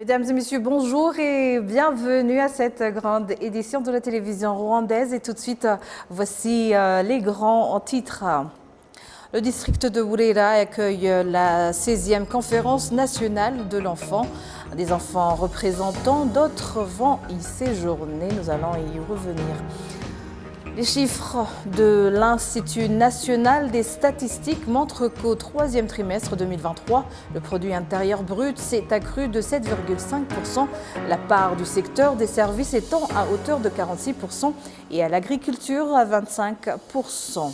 Mesdames et messieurs, bonjour et bienvenue à cette grande édition de la télévision rwandaise. Et tout de suite, voici les grands titres. Le district de Burera accueille la 16e conférence nationale de l'enfant. Des enfants représentants, d'autres vont y séjourner. Nous allons y revenir. Les chiffres de l'Institut national des statistiques montrent qu'au troisième trimestre 2023, le produit intérieur brut s'est accru de 7,5%, la part du secteur des services étant à hauteur de 46% et à l'agriculture à 25%.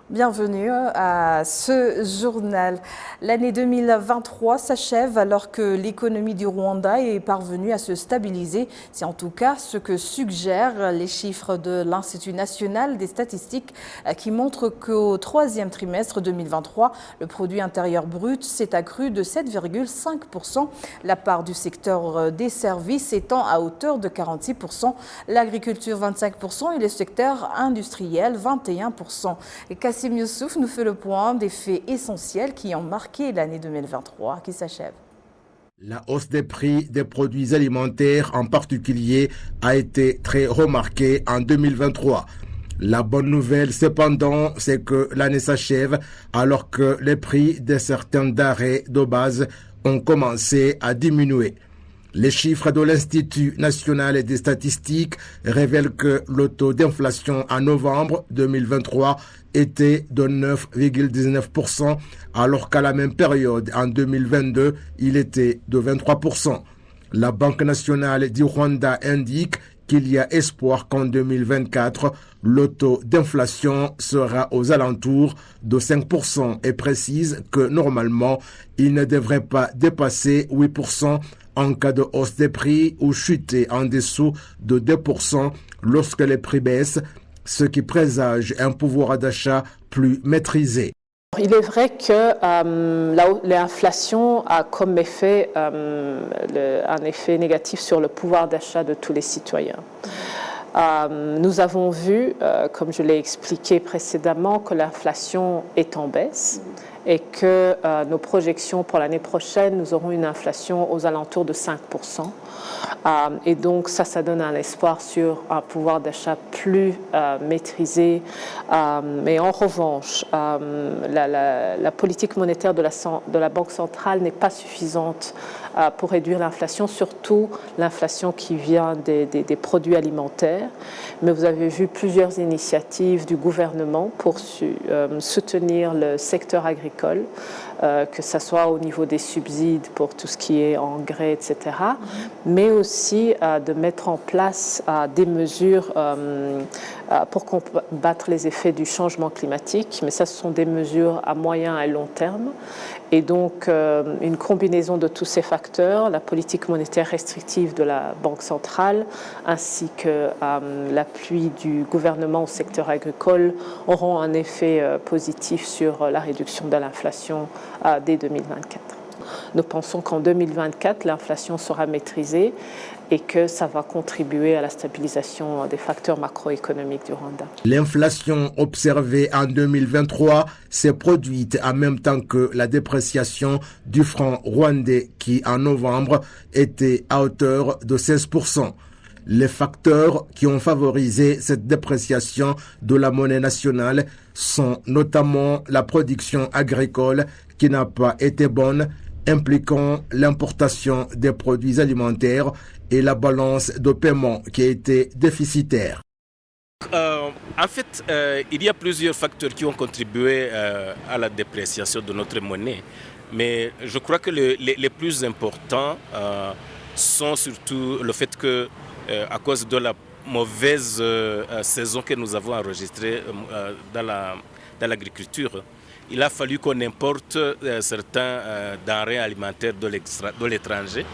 Bienvenue à ce journal. L'année 2023 s'achève alors que l'économie du Rwanda est parvenue à se stabiliser. C'est en tout cas ce que suggèrent les chiffres de l'Institut national des statistiques qui montrent qu'au troisième trimestre 2023, le produit intérieur brut s'est accru de 7,5%, la part du secteur des services étant à hauteur de 46%, l'agriculture 25% et le secteur industriel 21%. Kassim Youssouf nous fait le point des faits essentiels qui ont marqué l'année 2023 qui s'achève. La hausse des prix des produits alimentaires en particulier a été très remarquée en 2023. La bonne nouvelle cependant, c'est que l'année s'achève alors que les prix de certains denrées de base ont commencé à diminuer. Les chiffres de l'Institut national des statistiques révèlent que le taux d'inflation en novembre 2023 était de 9,19%, alors qu'à la même période en 2022, il était de 23%. La Banque nationale du Rwanda indique qu'il y a espoir qu'en 2024, le taux d'inflation sera aux alentours de 5% et précise que normalement, il ne devrait pas dépasser 8% en cas de hausse des prix ou chuter en dessous de 2% lorsque les prix baissent, ce qui présage un pouvoir d'achat plus maîtrisé. Il est vrai que l'inflation a comme effet un effet négatif sur le pouvoir d'achat de tous les citoyens. Nous avons vu, comme je l'ai expliqué précédemment, que l'inflation est en baisse et que nos projections pour l'année prochaine, nous aurons une inflation aux alentours de 5%. Et donc ça donne un espoir sur un pouvoir d'achat plus maîtrisé. Mais en revanche, la politique monétaire de la Banque centrale n'est pas suffisante pour réduire l'inflation, surtout l'inflation qui vient des produits alimentaires. Mais vous avez vu plusieurs initiatives du gouvernement pour soutenir le secteur agricole, que ce soit au niveau des subsides pour tout ce qui est engrais, etc., mais aussi de mettre en place des mesures pour combattre les effets du changement climatique. Mais ça, ce sont des mesures à moyen et long terme. Et donc, une combinaison de tous ces facteurs, la politique monétaire restrictive de la Banque centrale, ainsi que l'appui du gouvernement au secteur agricole, auront un effet positif sur la réduction de l'inflation dès 2024. Nous pensons qu'en 2024, l'inflation sera maîtrisée et que ça va contribuer à la stabilisation des facteurs macroéconomiques du Rwanda. L'inflation observée en 2023 s'est produite en même temps que la dépréciation du franc rwandais qui, en novembre, était à hauteur de 16%. Les facteurs qui ont favorisé cette dépréciation de la monnaie nationale sont notamment la production agricole qui n'a pas été bonne, impliquant l'importation des produits alimentaires et la balance de paiement qui a été déficitaire. En fait, il y a plusieurs facteurs qui ont contribué à la dépréciation de notre monnaie, mais je crois que les plus importants sont surtout le fait que, à cause de la mauvaise saison que nous avons enregistrée dans l'agriculture, il a fallu qu'on importe certains denrées alimentaires de l'étranger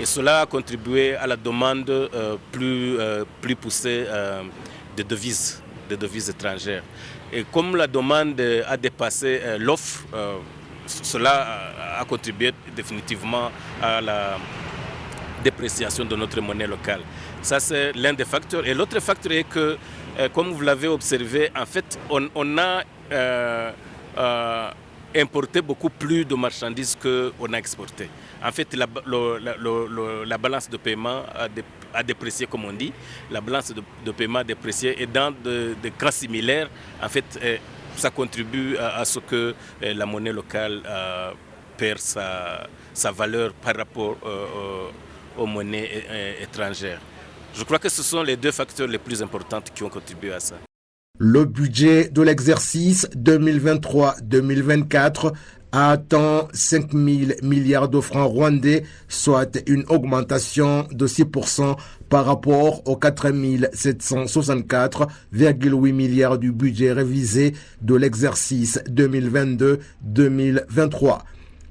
et cela a contribué à la demande plus poussée de devises étrangères. Et comme la demande a dépassé l'offre, cela a contribué définitivement à la dépréciation de notre monnaie locale. Ça, c'est l'un des facteurs. Et l'autre facteur est que, comme vous l'avez observé, en fait, on a importé beaucoup plus de marchandises qu'on a exporté. En fait, la balance de paiement a déprécié, comme on dit. La balance de paiement a déprécié et dans des cas similaires, en fait, ça contribue à ce que la monnaie locale perd sa valeur par rapport aux monnaies étrangères. Je crois que ce sont les deux facteurs les plus importants qui ont contribué à ça. Le budget de l'exercice 2023-2024 a atteint 5 000 milliards de francs rwandais, soit une augmentation de 6% par rapport aux 4 764,8 milliards du budget révisé de l'exercice 2022-2023.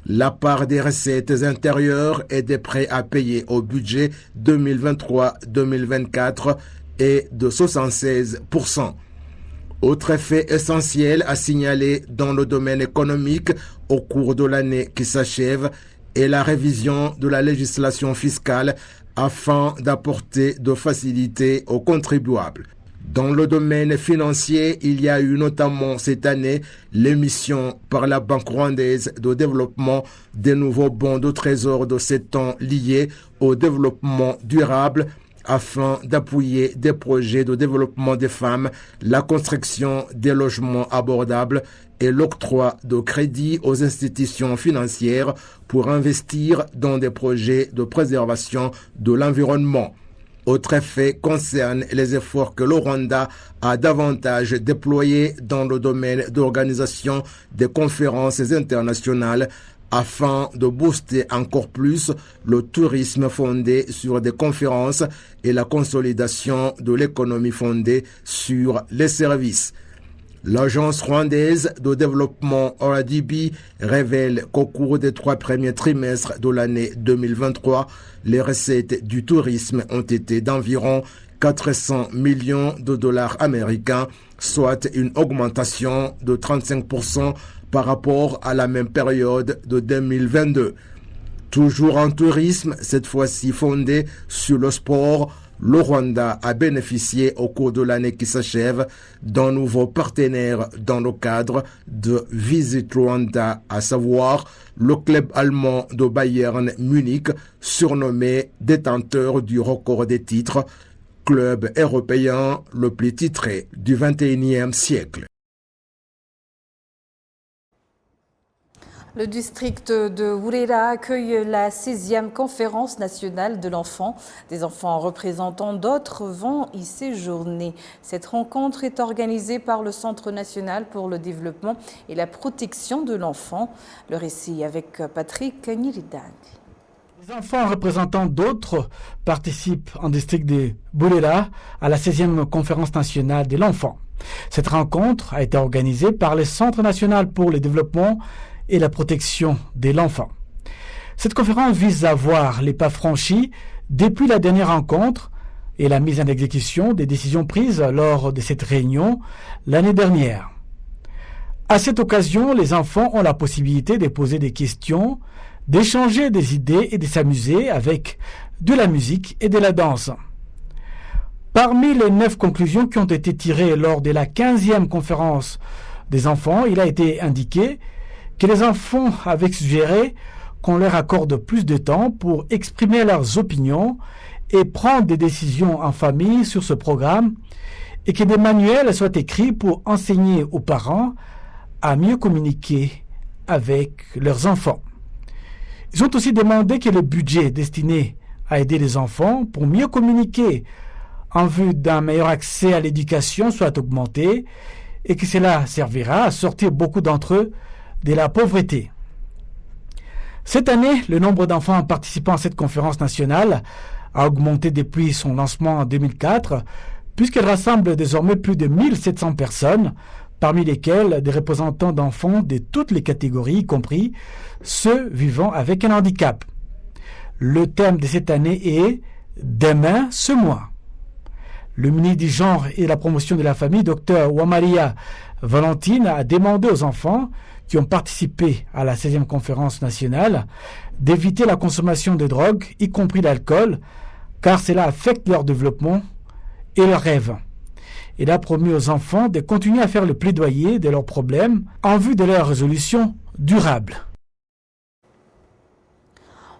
La part des recettes intérieures et des prêts à payer au budget 2023-2024 est de 76%. Autre effet essentiel à signaler dans le domaine économique au cours de l'année qui s'achève est la révision de la législation fiscale afin d'apporter de facilités aux contribuables. Dans le domaine financier, il y a eu notamment cette année l'émission par la Banque rwandaise de développement des nouveaux bons de trésor de 7 ans liés au développement durable afin d'appuyer des projets de développement des femmes, la construction des logements abordables et l'octroi de crédits aux institutions financières pour investir dans des projets de préservation de l'environnement. Autre effet concerne les efforts que le Rwanda a davantage déployés dans le domaine d'organisation des conférences internationales afin de booster encore plus le tourisme fondé sur des conférences et la consolidation de l'économie fondée sur les services. L'agence rwandaise de développement RDB révèle qu'au cours des 3 premiers trimestres de l'année 2023, les recettes du tourisme ont été d'environ 400 millions de dollars américains, soit une augmentation de 35% par rapport à la même période de 2022. Toujours en tourisme, cette fois-ci fondé sur le sport, le Rwanda a bénéficié au cours de l'année qui s'achève d'un nouveau partenaire dans le cadre de Visit Rwanda, à savoir le club allemand de Bayern Munich, surnommé détenteur du record des titres, club européen le plus titré du XXIe siècle. Le district de Burera accueille la 6e conférence nationale de l'enfant. Des enfants représentant d'autres vont y séjourner. Cette rencontre est organisée par le Centre national pour le développement et la protection de l'enfant. Le récit avec Patrick Nyiridag. Les enfants représentant d'autres participent en district de Burera à la 16e conférence nationale de l'enfant. Cette rencontre a été organisée par le Centre national pour le développement et la protection de l'enfant. Cette conférence vise à voir les pas franchis depuis la dernière rencontre et la mise en exécution des décisions prises lors de cette réunion l'année dernière. À cette occasion, les enfants ont la possibilité de poser des questions, d'échanger des idées et de s'amuser avec de la musique et de la danse. Parmi les 9 conclusions qui ont été tirées lors de la 15e conférence des enfants, il a été indiqué que les enfants avaient suggéré qu'on leur accorde plus de temps pour exprimer leurs opinions et prendre des décisions en famille sur ce programme et que des manuels soient écrits pour enseigner aux parents à mieux communiquer avec leurs enfants. Ils ont aussi demandé que le budget destiné à aider les enfants pour mieux communiquer en vue d'un meilleur accès à l'éducation soit augmenté et que cela servira à sortir beaucoup d'entre eux de la pauvreté. Cette année, le nombre d'enfants participant à cette conférence nationale a augmenté depuis son lancement en 2004, puisqu'elle rassemble désormais plus de 1700 personnes, parmi lesquelles des représentants d'enfants de toutes les catégories, y compris ceux vivant avec un handicap. Le thème de cette année est « Demain, ce mois ». Le ministre du Genre et de la Promotion de la Famille, Dr Wamaria Valentine, a demandé aux enfants qui ont participé à la 16e conférence nationale d'éviter la consommation de drogue, y compris l'alcool, car cela affecte leur développement et leurs rêves. Il a promis aux enfants de continuer à faire le plaidoyer de leurs problèmes en vue de leur résolution durable.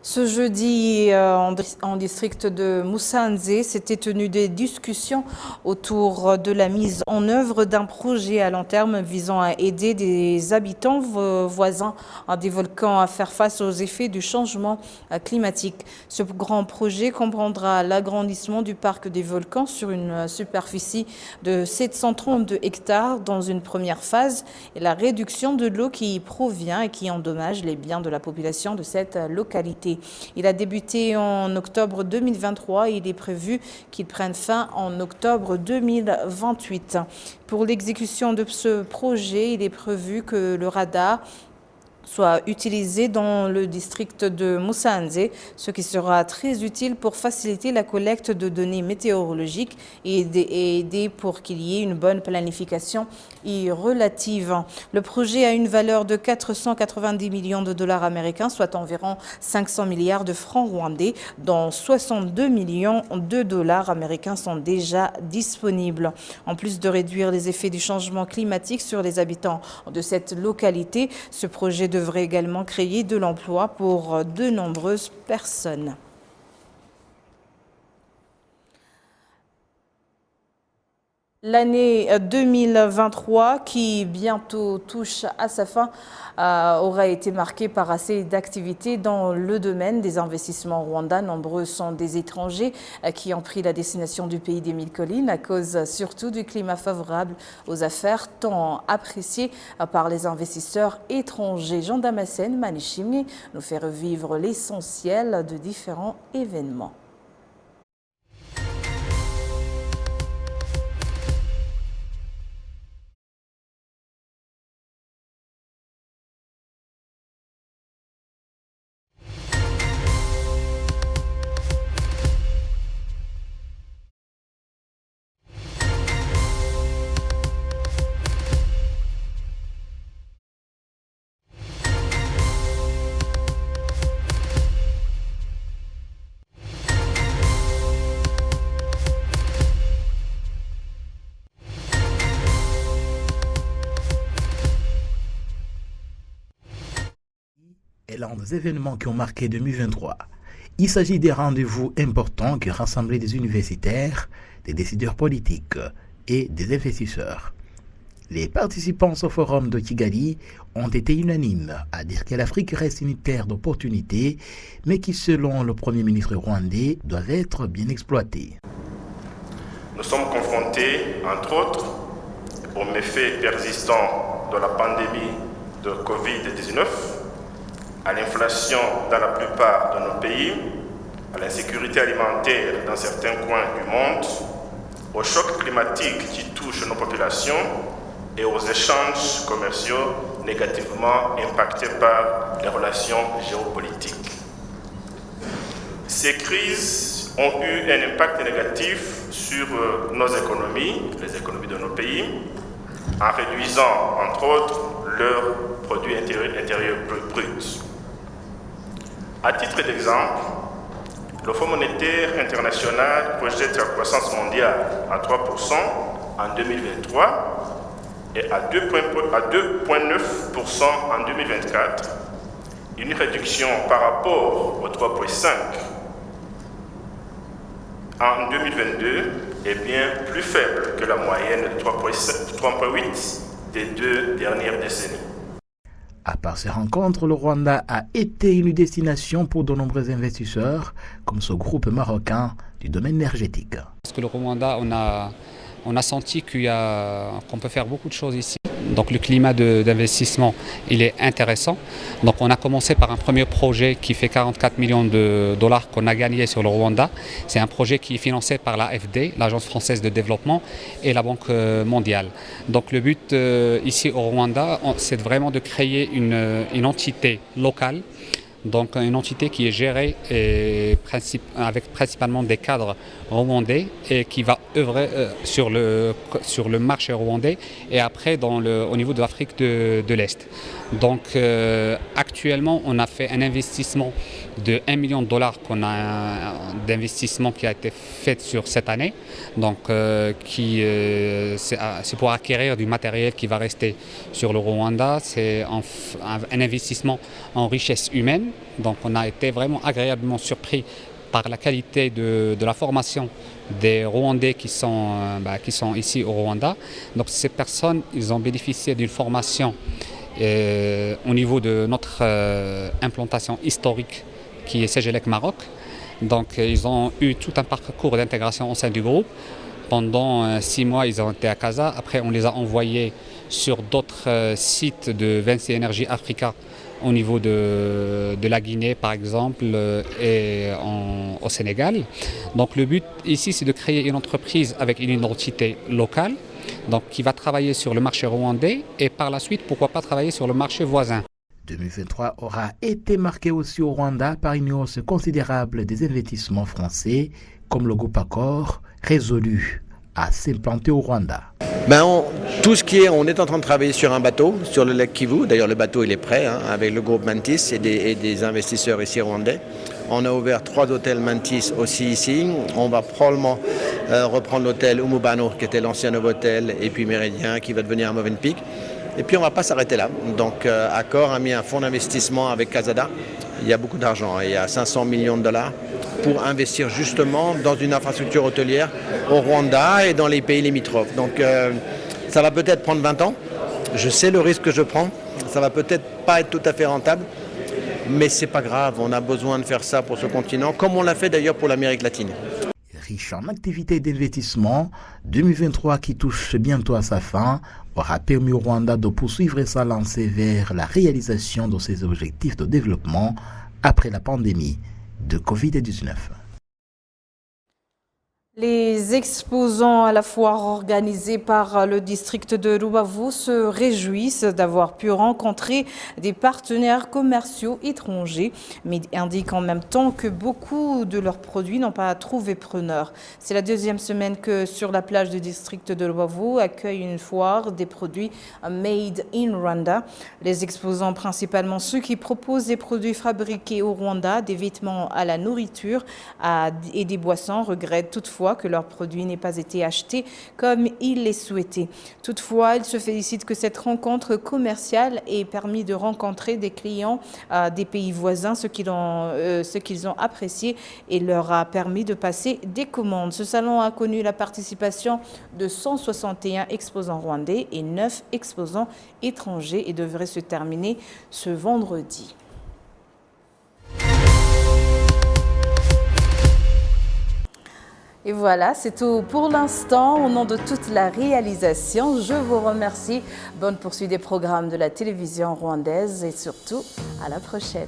Ce jeudi, en district de Musanze, s'étaient tenues des discussions autour de la mise en œuvre d'un projet à long terme visant à aider des habitants voisins des volcans à faire face aux effets du changement climatique. Ce grand projet comprendra l'agrandissement du parc des volcans sur une superficie de 732 hectares dans une première phase et la réduction de l'eau qui y provient et qui endommage les biens de la population de cette localité. Il a débuté en octobre 2023 et il est prévu qu'il prenne fin en octobre 2028. Pour l'exécution de ce projet, il est prévu que le radar soit utilisé dans le district de Musanze, ce qui sera très utile pour faciliter la collecte de données météorologiques et aider pour qu'il y ait une bonne planification y relative. Le projet a une valeur de 490 millions de dollars américains, soit environ 500 milliards de francs rwandais, dont 62 millions de dollars américains sont déjà disponibles. En plus de réduire les effets du changement climatique sur les habitants de cette localité, ce projet devrait également créer de l'emploi pour de nombreuses personnes. L'année 2023, qui bientôt touche à sa fin, aura été marquée par assez d'activités dans le domaine des investissements au Rwanda. Nombreux sont des étrangers qui ont pris la destination du pays des mille collines à cause surtout du climat favorable aux affaires tant apprécié par les investisseurs étrangers. Jean Damascène Manichimni nous fait revivre l'essentiel de différents événements. est l'un des événements qui ont marqué 2023. Il s'agit des rendez-vous importants qui rassemblaient des universitaires, des décideurs politiques et des investisseurs. Les participants au forum de Kigali ont été unanimes à dire que l'Afrique reste une terre d'opportunités, mais qui, selon le Premier ministre rwandais, doivent être bien exploitées. Nous sommes confrontés, entre autres, aux méfaits persistants de la pandémie de Covid-19, à l'inflation dans la plupart de nos pays, à l'insécurité alimentaire dans certains coins du monde, aux chocs climatiques qui touchent nos populations et aux échanges commerciaux négativement impactés par les relations géopolitiques. Ces crises ont eu un impact négatif sur nos économies, les économies de nos pays, en réduisant, entre autres, leur produit intérieur brut. À titre d'exemple, le Fonds monétaire international projette la croissance mondiale à 3% en 2023 et à 2,9% en 2024, une réduction par rapport aux 3,5% en 2022 est bien plus faible que la moyenne de 3,8% des 2 dernières décennies. À part ces rencontres, le Rwanda a été une destination pour de nombreux investisseurs, comme ce groupe marocain du domaine énergétique. Parce que le Rwanda, on a senti qu'on peut faire beaucoup de choses ici. Donc le climat d'investissement, il est intéressant. Donc on a commencé par un premier projet qui fait 44 millions de dollars qu'on a gagné sur le Rwanda. C'est un projet qui est financé par l'AFD, l'Agence française de développement, et la Banque mondiale. Donc le but ici au Rwanda, c'est vraiment de créer une entité locale Donc une entité qui est gérée avec principalement des cadres rwandais et qui va œuvrer sur le marché rwandais et après au niveau de l'Afrique de l'Est. Donc actuellement on a fait un investissement de 1 million de dollars d'investissement qui a été fait sur cette année. Donc c'est pour acquérir du matériel qui va rester sur le Rwanda. C'est un investissement en richesse humaine. Donc on a été vraiment agréablement surpris par la qualité de la formation des Rwandais qui sont ici au Rwanda. Donc ces personnes, ils ont bénéficié d'une formation au niveau de notre implantation historique qui est Cegelec Maroc. Donc ils ont eu tout un parcours d'intégration au sein du groupe. Pendant 6 mois, ils ont été à Casa. Après, on les a envoyés sur d'autres sites de Vinci Energy Africa au niveau de la Guinée, par exemple, et au Sénégal. Donc le but ici, c'est de créer une entreprise avec une identité locale, donc qui va travailler sur le marché rwandais et par la suite, pourquoi pas travailler sur le marché voisin. 2023 aura été marqué aussi au Rwanda par une hausse considérable des investissements français, comme le groupe Accor, résolu à s'implanter au Rwanda. On est en train de travailler sur un bateau, sur le lac Kivu. D'ailleurs, le bateau il est prêt avec le groupe Mantis et des investisseurs ici rwandais. On a ouvert 3 hôtels Mantis aussi ici. On va probablement reprendre l'hôtel Umubano, qui était l'ancien Novotel, et puis Méridien, qui va devenir un Movenpick. Et puis on ne va pas s'arrêter là. Donc Accor a mis un fonds d'investissement avec Casada. Il y a beaucoup d'argent, il y a 500 millions de dollars pour investir justement dans une infrastructure hôtelière au Rwanda et dans les pays limitrophes. Donc ça va peut-être prendre 20 ans. Je sais le risque que je prends. Ça va peut-être pas être tout à fait rentable. Mais c'est pas grave, on a besoin de faire ça pour ce continent, comme on l'a fait d'ailleurs pour l'Amérique latine. Riche en activités d'investissement, 2023 qui touche bientôt à sa fin aura permis au Rwanda de poursuivre sa lancée vers la réalisation de ses objectifs de développement après la pandémie de Covid-19. Les exposants à la foire organisée par le district de Rubavu se réjouissent d'avoir pu rencontrer des partenaires commerciaux étrangers, mais indiquent en même temps que beaucoup de leurs produits n'ont pas trouvé preneur. C'est la 2e semaine que sur la plage du district de Rubavu accueille une foire des produits Made in Rwanda. Les exposants, principalement ceux qui proposent des produits fabriqués au Rwanda, des vêtements à la nourriture et des boissons, regrettent toutefois que leurs produits n'aient pas été achetés comme ils les souhaitaient. Toutefois, ils se félicitent que cette rencontre commerciale ait permis de rencontrer des clients des pays voisins, ce qu'ils ont apprécié et leur a permis de passer des commandes. Ce salon a connu la participation de 161 exposants rwandais et 9 exposants étrangers et devrait se terminer ce vendredi. Et voilà, c'est tout pour l'instant. Au nom de toute la réalisation, je vous remercie. Bonne poursuite des programmes de la télévision rwandaise et surtout, à la prochaine.